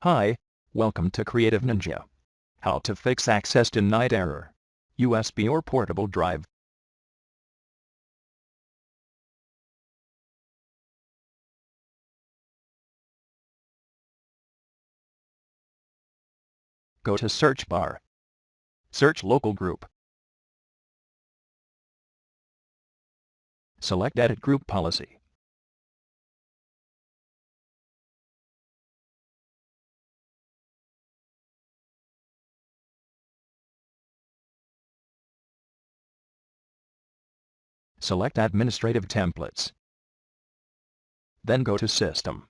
Hi, welcome to Creative Ninja. How to fix access denied error. USB or portable drive. Go to search bar. Search local group. Select edit group policy. Select administrative templates. Then go to system.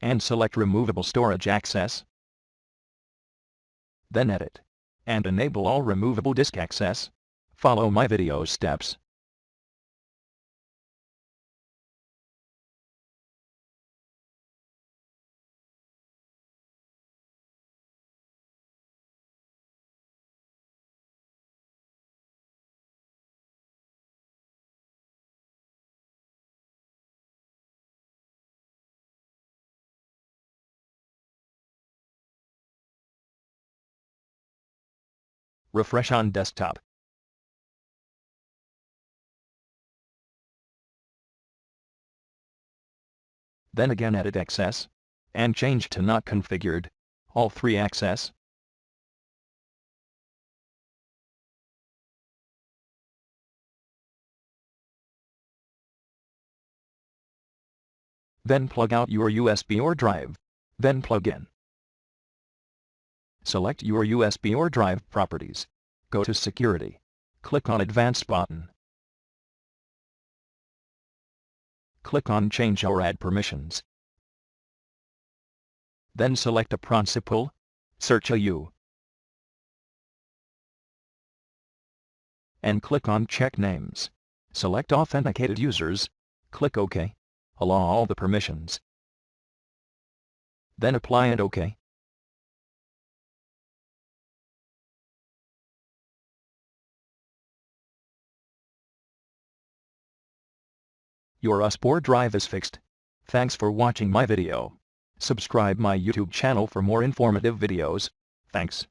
And select removable storage access. Then edit. And enable all removable disk access. Follow my video steps. Refresh on desktop. Then again edit access. And change to not configured. All 3 access. Then plug out your USB or drive. Then plug in. Select your USB or drive properties. Go to Security. Click on Advanced button. Click on Change or Add Permissions. Then select a principal. Search a U. And click on Check Names. Select Authenticated Users. Click OK. Allow all the permissions. Then apply and OK. Your USB or drive is fixed. Thanks for watching my video. Subscribe my YouTube channel for more informative videos. Thanks.